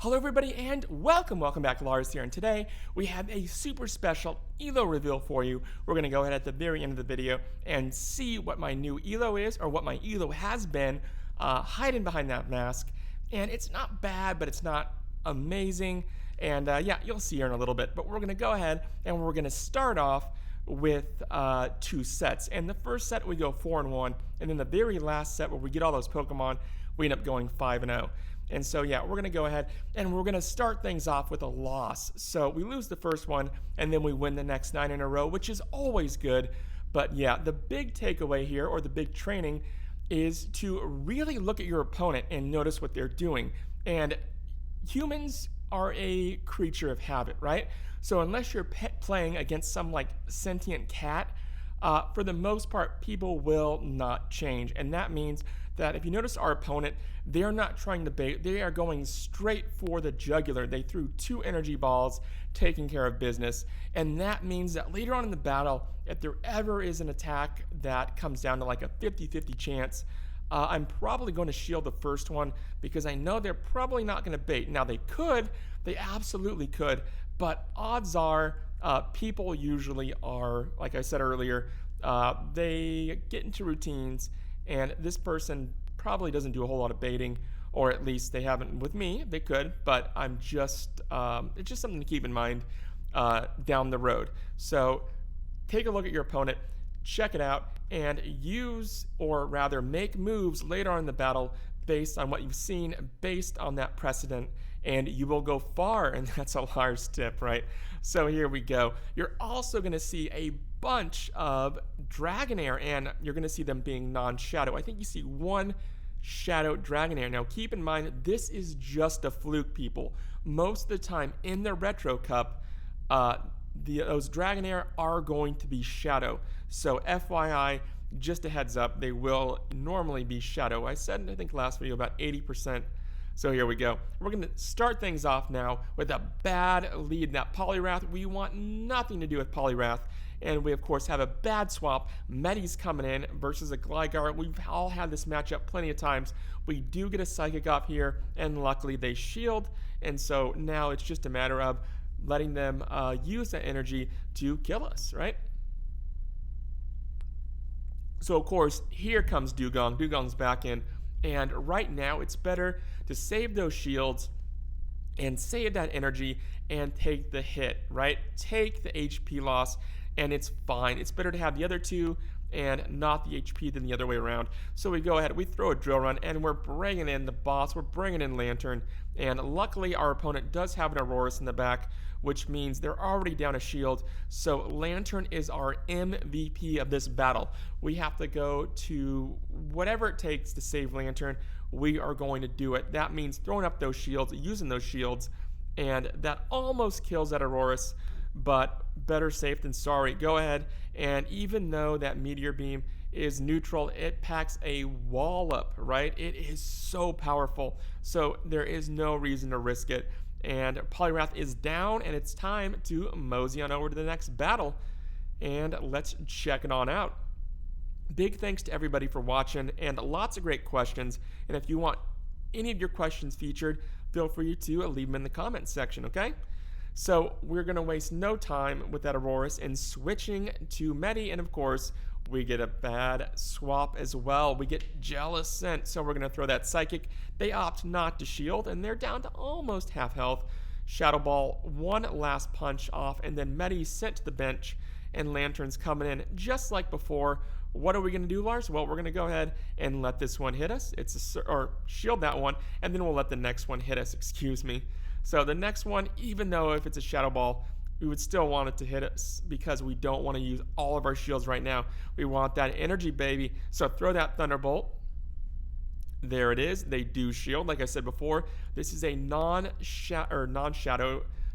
Hello everybody and welcome back. Lars here, and today we have a super special ELO reveal for you. We're going to go ahead at the very end of the video and see what my new ELO is, or what my ELO has been, hiding behind that mask. And it's not bad, but it's not amazing, and yeah, you'll see here in a little bit. But we're going to go ahead and we're going to start off with two sets, and the first set we go 4-1, and then the very last set where we get all those Pokemon, we end up going 5-0. And so yeah, we're going to go ahead and we're going to start things off with a loss. So we lose the first one and then we win the next 9 in a row, which is always good. But yeah, the big takeaway here, or the big training, is to really look at your opponent and notice what they're doing. And humans are a creature of habit, right? So unless you're playing against some like sentient cat, for the most part, people will not change. And that means that if you notice our opponent, they are not trying to bait. They are going straight for the jugular. They threw 2 energy balls, taking care of business. And that means that later on in the battle, if there ever is an attack that comes down to like a 50-50 chance, I'm probably going to shield the first one because I know they're probably not going to bait. Now they absolutely could, but odds are people usually are, like I said earlier, they get into routines, and this person probably doesn't do a whole lot of baiting, or at least they haven't with me. They could, but I'm just, it's just something to keep in mind down the road. So take a look at your opponent, check it out, and use, or rather make moves later on in the battle based on what you've seen, based on that precedent, and you will go far. And that's a Lars tip, right? So here we go. You're also going to see a bunch of Dragonair, and you're going to see them being non-shadow. I think you see 1 shadow Dragonair. Now keep in mind, this is just a fluke, people. Most of the time in the Retro Cup, those Dragonair are going to be shadow. So FYI, just a heads up, they will normally be shadow. I said, I think last video, about 80%. So here we go. We're going to start things off now with a bad lead. That Poliwrath, we want nothing to do with Poliwrath. And we, of course, have a bad swap. Medi's coming in versus a Gligar. We've all had this matchup plenty of times. We do get a Psychic off here, and luckily they shield. And so now it's just a matter of letting them use that energy to kill us, right? So, of course, here comes Dugong. Dugong's back in. And right now, it's better to save those shields and save that energy and take the hit, right? Take the HP loss, and it's fine. It's better to have the other 2 and not the HP than the other way around. So we go ahead, we throw a Drill Run, and we're bringing in the boss. We're bringing in Lantern, and luckily our opponent does have an Aurorus in the back, which means they're already down a shield. So Lantern is our MVP of this battle. We have to go to whatever it takes to save Lantern. We are going to do it. That means throwing up those shields, using those shields, and that almost kills that Aurorus, but better safe than sorry. Go ahead, and even though that Meteor Beam is neutral, it packs a wallop, right? It is so powerful, so there is no reason to risk it. And Poliwrath is down, and it's time to mosey on over to the next battle, and let's check it on out. Big thanks to everybody for watching, and lots of great questions. And if you want any of your questions featured, feel free to leave them in the comments section, okay? So we're going to waste no time with that Aurorus and switching to Medi, and of course, we get a bad swap as well. We get Jellicent, so we're going to throw that Psychic. They opt not to shield, and they're down to almost half health. Shadow Ball, 1 last punch off, and then Medi sent to the bench, and Lantern's coming in just like before. What are we going to do, Lars? Well, we're going to go ahead and let this one hit us. Or shield that one, and then we'll let the next one hit us, excuse me. So the next one, even though if it's a Shadow Ball, we would still want it to hit us because we don't want to use all of our shields right now. We want that energy, baby. So throw that Thunderbolt. There it is. They do shield, like I said before. This is a non-shadow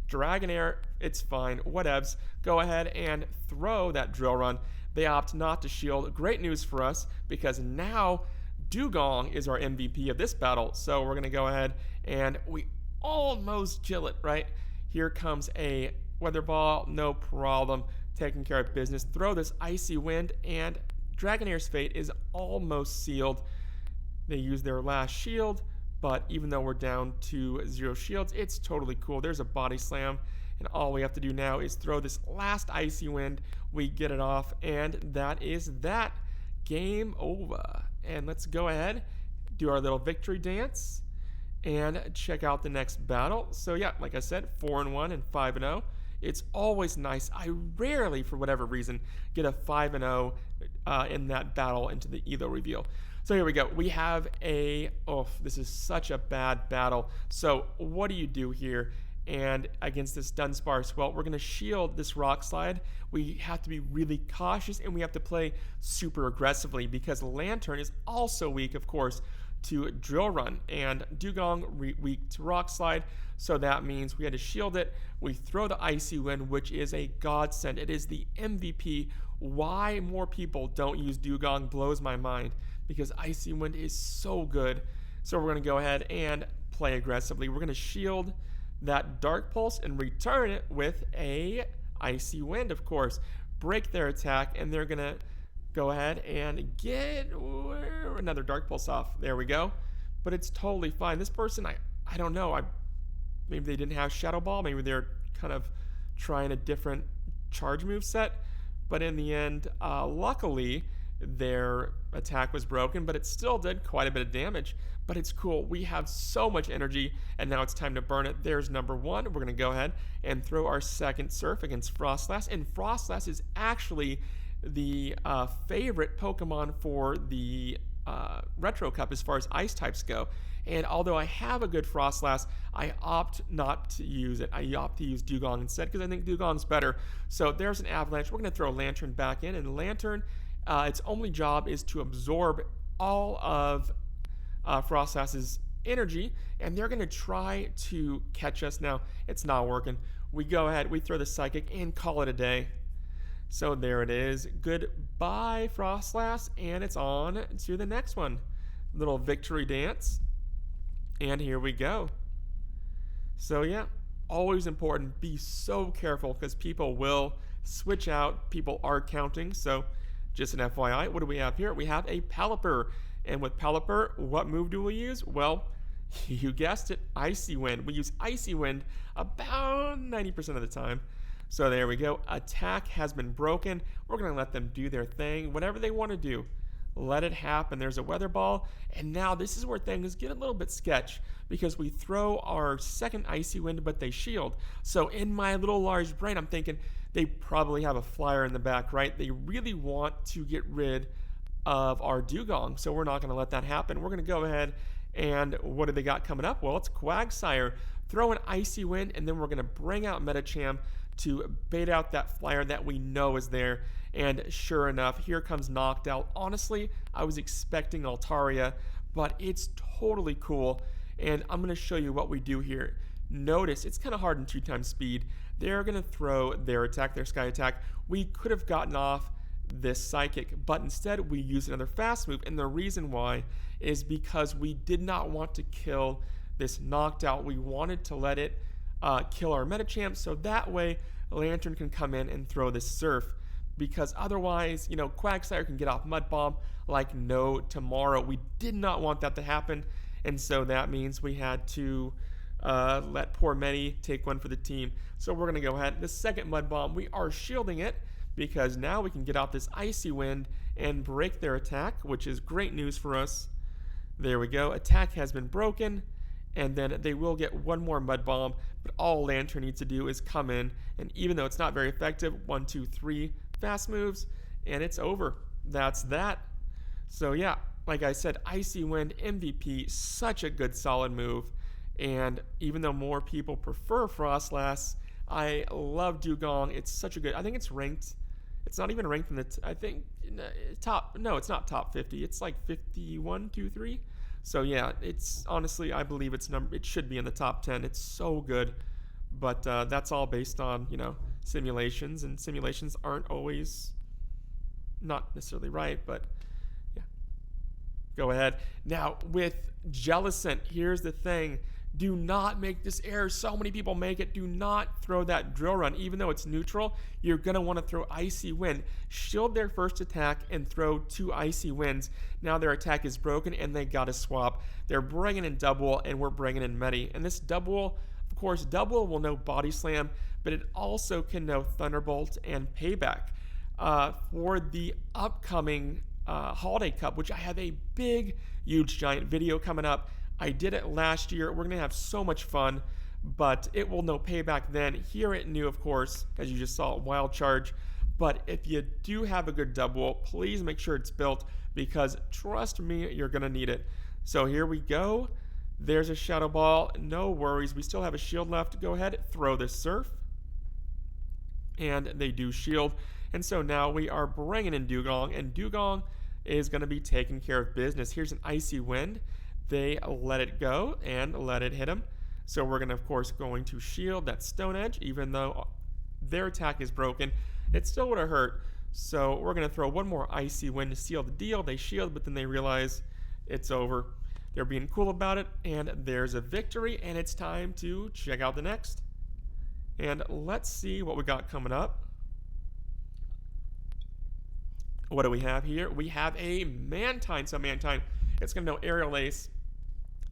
Dragonair. It's fine. Whatevs. Go ahead and throw that Drill Run. They opt not to shield. Great news for us because now Dugong is our MVP of this battle. So we're going to go ahead and we almost kill it, right? Here comes a Weather Ball, no problem, taking care of business. Throw this Icy Wind, and Dragonair's fate is almost sealed. They use their last shield, But even though we're down to 0 shields, it's totally cool. There's a body slam, and all we have to do now is throw this last Icy Wind. We get it off, and that is that. Game over. And let's go ahead, do our little victory dance, and check out the next battle. So yeah, like I said, 4-1 and 5-0. It's always nice. I rarely, for whatever reason, get a 5-0 in that battle into the ELO reveal. So here we go. We have this is such a bad battle. So what do you do here? And against this Dunsparce, well, we're going to shield this Rock Slide. We have to be really cautious, and we have to play super aggressively because Lantern is also weak, of course, to Drill Run, and Dugong weak to Rock Slide. So that means we had to shield it. We throw the Icy Wind, which is a godsend. It is the MVP. Why more people don't use Dugong blows my mind, because Icy Wind is so good. So we're going to go ahead and play aggressively. We're going to shield that Dark Pulse and return it with a Icy Wind, of course. Break their attack, and they're going to go ahead and get another Dark Pulse off. There we go. But it's totally fine. This person, I don't know. Maybe they didn't have Shadow Ball. Maybe they're kind of trying a different charge move set. But in the end, luckily, their attack was broken, but it still did quite a bit of damage. But it's cool. We have so much energy, and now it's time to burn it. There's number one. We're going to go ahead and throw our second Surf against Frostlass. And Frostlass is actually the favorite Pokemon for the Retro Cup as far as ice types go. And although I have a good Frostlass, I opt not to use it. I opt to use Dugong instead because I think Dugong's better. So there's an Avalanche. We're going to throw Lantern back in, and Lantern, its only job is to absorb all of Frostlass's energy, and they're going to try to catch us. Now, it's not working. We go ahead, we throw the Psychic, and call it a day. So there it is. Goodbye, Frostlass, and it's on to the next one. Little victory dance, and here we go. So yeah, always important. Be so careful because people will switch out. People are counting, so just an FYI. What do we have here? We have a Pelipper. And with Pelipper, what move do we use? Well, you guessed it, Icy Wind. We use Icy Wind about 90% of the time. So there we go. Attack has been broken. We're going to let them do their thing. Whatever they want to do, let it happen. There's a Weather Ball. And now this is where things get a little bit sketch because we throw our second Icy Wind, but they shield. So in my little large brain, I'm thinking they probably have a flyer in the back, right? They really want to get rid of our Dugong, so we're not going to let that happen. We're going to go ahead, and what do they got coming up? Well, it's Quagsire. Throw an Icy Wind, and then we're going to bring out Medicham to bait out that flyer that we know is there. And sure enough, here comes Knocked Out. Honestly, I was expecting Altaria, but it's totally cool, and I'm going to show you what we do here. Notice, it's kind of hard in 2x speed. They're going to throw their attack, their Sky Attack. We could have gotten off this Psychic, but instead we used another fast move, and the reason why is because we did not want to kill this Knocked Out. We wanted to let it kill our Medicham, so that way Lantern can come in and throw this Surf, because otherwise, Quagsire can get off Mud Bomb like no tomorrow. We did not want that to happen, and so that means we had to let poor Medi take one for the team. So we're going to go ahead. The second Mud Bomb, we are shielding it, because now we can get out this Icy Wind and break their attack, which is great news for us. There we go. Attack has been broken, and then they will get one more Mud Bomb, but all Lantern needs to do is come in, and even though it's not very effective, 1, 2, 3 fast moves, and it's over. That's that. So yeah, like I said, Icy Wind, MVP, such a good solid move, and even though more people prefer Frostlass, I love Dugong. It's such a good, I think it's ranked, it's not even ranked in the, I think, top, no, it's not top 50. It's like 51, 2, 3. So yeah, it's honestly, I believe it should be in the top 10. It's so good. But that's all based on, simulations, and simulations aren't always not necessarily right, but yeah. Go ahead. Now, with Jellicent, here's the thing. Do not make this error. So many people make it. Do not throw that Drill Run. Even though it's neutral, you're going to want to throw Icy Wind. Shield their first attack and throw 2 Icy Winds. Now their attack is broken and they got to swap. They're bringing in double, and we're bringing in Medi. And this double, of course, double will know Body Slam, but it also can know Thunderbolt and Payback. For the upcoming Holiday Cup, which I have a big, huge, giant video coming up. I did it last year. We're going to have so much fun, but it will know Payback then. Here it knew, of course, as you just saw, Wild Charge. But if you do have a good double, please make sure it's built, because trust me, you're going to need it. So here we go. There's a Shadow Ball. No worries. We still have a shield left. Go ahead, throw this Surf. And they do shield. And so now we are bringing in Dugong, and Dugong is going to be taking care of business. Here's an Icy Wind. They let it go and let it hit him. So we're going to, of course, going to shield that Stone Edge, even though their attack is broken. It still would have hurt. So we're going to throw one more Icy Wind to seal the deal. They shield, but then they realize it's over. They're being cool about it, and there's a victory, and it's time to check out the next. And let's see what we got coming up. What do we have here? We have a Mantine. So Mantine, it's going to know Aerial Ace,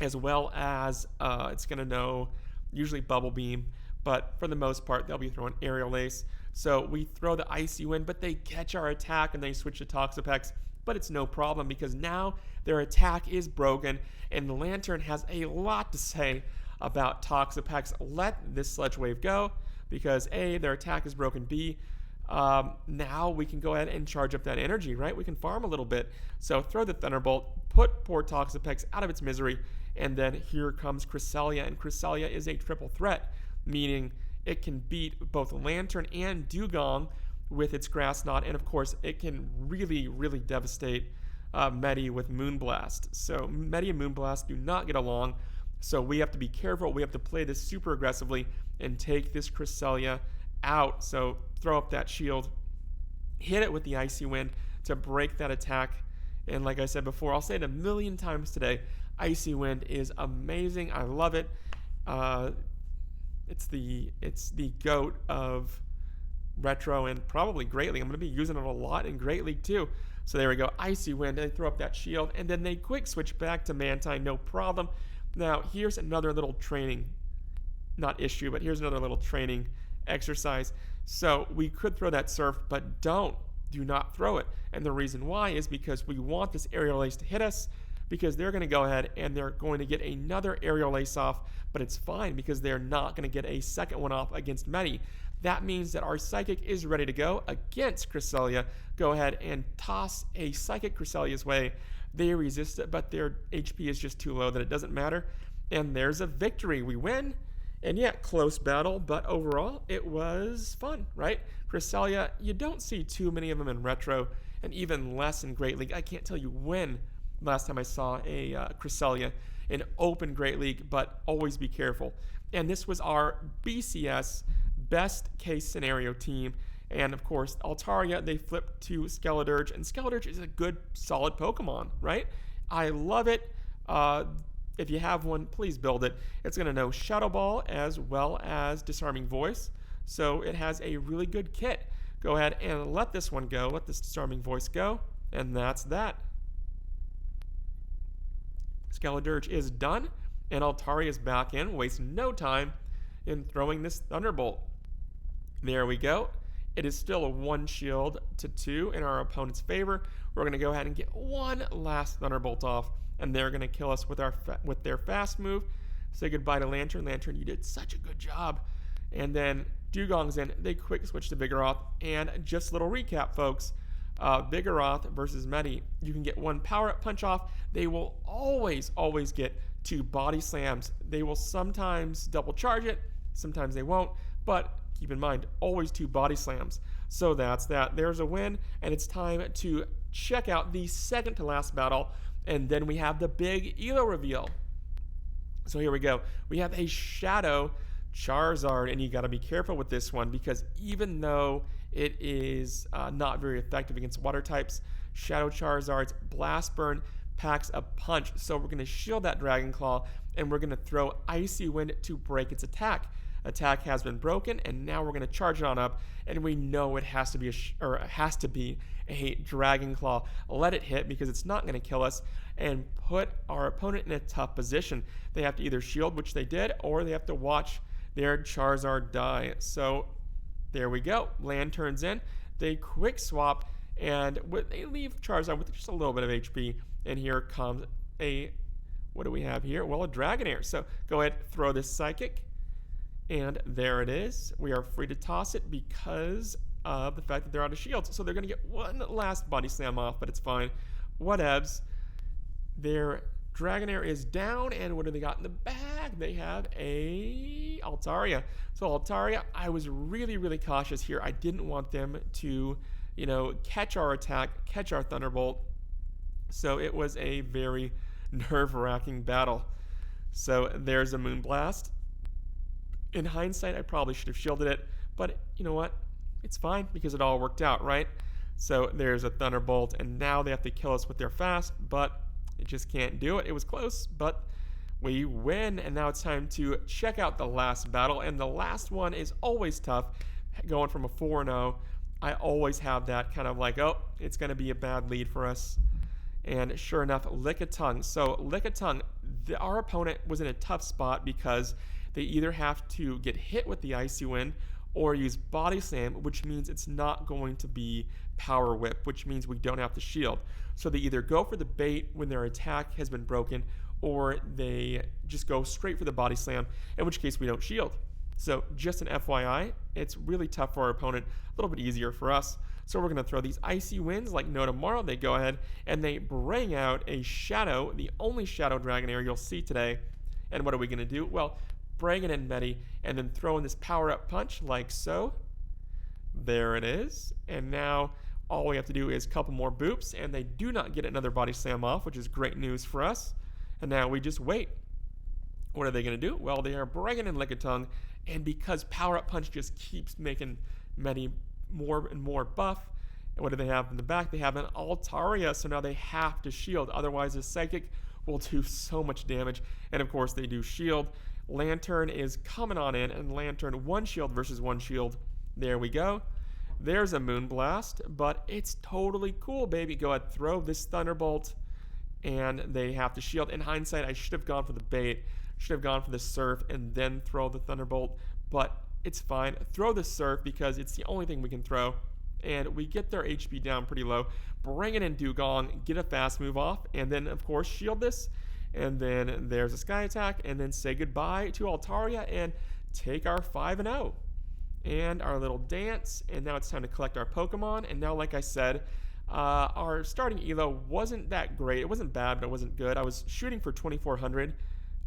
as well as it's going to know usually Bubble Beam. But for the most part, they'll be throwing Aerial Ace. So we throw the Icy Wind, but they catch our attack and they switch to Toxapex. But it's no problem, because now their attack is broken, and the Lantern has a lot to say about Toxapex. Let this Sludge Wave go, because A, their attack is broken, B, now we can go ahead and charge up that energy, right? We can farm a little bit. So throw the Thunderbolt, put poor Toxapex out of its misery, and then here comes Cresselia, and Cresselia is a triple threat, meaning it can beat both Lantern and Dugong with its Grass Knot, and of course it can really, really devastate Medi with Moonblast. So Medi and Moonblast do not get along, so we have to be careful. We have to play this super aggressively and take this Cresselia out. So throw up that shield, hit it with the Icy Wind to break that attack. And like I said before, I'll say it a million times today, Icy Wind is amazing. I love it. It's the GOAT of Retro and probably Great League. I'm going to be using it a lot in Great League too. So there we go, Icy Wind. They throw up that shield, and then they quick switch back to Mantine, no problem. Now here's another little training, not issue, but here's another little training exercise. So we could throw that Surf, but do not throw it. And the reason why is because we want this Aerial Ace to hit us, because they're going to go ahead and they're going to get another Aerial Ace off, but it's fine because they're not going to get a second one off against Medi. That means that our Psychic is ready to go against Cresselia. Go ahead and toss a Psychic Cresselia's way. They resist it, but their HP is just too low that it doesn't matter. And there's a victory. We win. And yeah, close battle, but overall, it was fun, right? Cresselia, you don't see too many of them in Retro, and even less in Great League. I can't tell you when last time I saw a Cresselia in open Great League, but always be careful. And this was our BCS best case scenario team. And of course, Altaria, they flipped to Skeledirge, and Skeledirge is a good, solid Pokemon, right? I love it. If you have one, please build it. It's going to know Shadow Ball as well as Disarming Voice. So it has a really good kit. Go ahead and let this one go. Let this Disarming Voice go. And that's that. Skeledirge is done. And Altaria is back in. Waste no time in throwing this Thunderbolt. There we go. It is still a 1 shield to 2 in our opponent's favor. We're going to go ahead and get one last Thunderbolt off, and they're going to kill us with their fast move. Say goodbye to Lantern. Lantern, you did such a good job. And then Dugong's in. They quick switch to Vigoroth. And just a little recap, folks. Vigoroth versus Medi. You can get 1 power-up punch off. They will always, always get 2 body slams. They will sometimes double charge it. Sometimes they won't. But keep in mind, always 2 body slams. So that's that. There's a win. And it's time to check out the second to last battle. And then we have the big ELO reveal. So here we go. We have a Shadow Charizard, and you got to be careful with this one because even though it is not very effective against water types, Shadow Charizard's Blast Burn packs a punch. So we're going to shield that Dragon Claw, and we're going to throw Icy Wind to break its attack. attack has been broken, and now we're going to charge it on up, and we know it has to be a Dragon Claw. Let it hit because it's not going to kill us and put our opponent in a tough position. They have to either shield, which they did, or they have to watch their Charizard die. So there we go. Lantern's in. They quick swap, and they leave Charizard with just a little bit of HP. And here comes what do we have here? Well, a Dragonair. So go ahead, throw this Psychic. And there it is. We are free to toss it because of the fact that they're out of shields. So they're going to get one last Body Slam off, but it's fine. Whatevs. Their Dragonair is down, and what do they got in the bag? They have a Altaria. So Altaria, I was really, really cautious here. I didn't want them to, catch our attack, catch our Thunderbolt. So it was a very nerve-wracking battle. So there's a Moonblast. In hindsight, I probably should have shielded it, but you know what? It's fine because it all worked out, right? So there's a Thunderbolt, and now they have to kill us with their fast, but it just can't do it. It was close, but we win, and now it's time to check out the last battle, and the last one is always tough. Going from a 4-0, I always have that kind of like, oh, it's going to be a bad lead for us. And sure enough, Lickitung. So Lickitung, our opponent was in a tough spot because they either have to get hit with the Icy Wind or use Body Slam, which means it's not going to be Power Whip, which means we don't have to shield. So they either go for the bait when their attack has been broken, or they just go straight for the Body Slam, in which case we don't shield. So just an FYI, it's really tough for our opponent, a little bit easier for us. So we're going to throw these Icy Winds like no tomorrow. They go ahead and they bring out a Shadow, the only Shadow Dragonair you'll see today. And what are we going to do? Well, bring it in Medi and then throw in this power-up punch like so. There it is. And now all we have to do is a couple more boops, and they do not get another Body Slam off, which is great news for us. And now we just wait. What are they going to do? Well, they are bringing in Lickitung, and because Power-Up Punch just keeps making Medi more and more buff, and what do they have in the back? They have an Altaria, so now they have to shield. Otherwise, the Psychic will do so much damage, and of course, they do shield. Lantern is coming on in, and Lantern, one shield versus one shield. There we go. There's a Moonblast, but it's totally cool, baby. Go ahead, throw this Thunderbolt, and they have to shield. In hindsight, I should have gone for the bait, should have gone for the Surf, and then throw the Thunderbolt, but it's fine. Throw the Surf because it's the only thing we can throw, and we get their HP down pretty low. Bring it in Dugong, get a fast move off, and then, of course, shield this, and then there's a Sky Attack, and then say goodbye to Altaria and take our 5-0. And our little dance, and now it's time to collect our Pokemon. And now, like I said, our starting ELO wasn't that great. It wasn't bad, but it wasn't good. I was shooting for 2,400,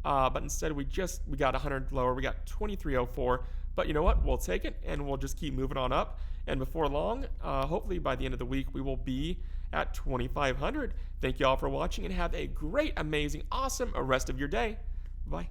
but instead we got 100 lower. We got 2,304. But you know what? We'll take it, and we'll just keep moving on up. And before long, hopefully by the end of the week, we will be at 2,500. Thank you all for watching, and have a great, amazing, awesome rest of your day. Bye.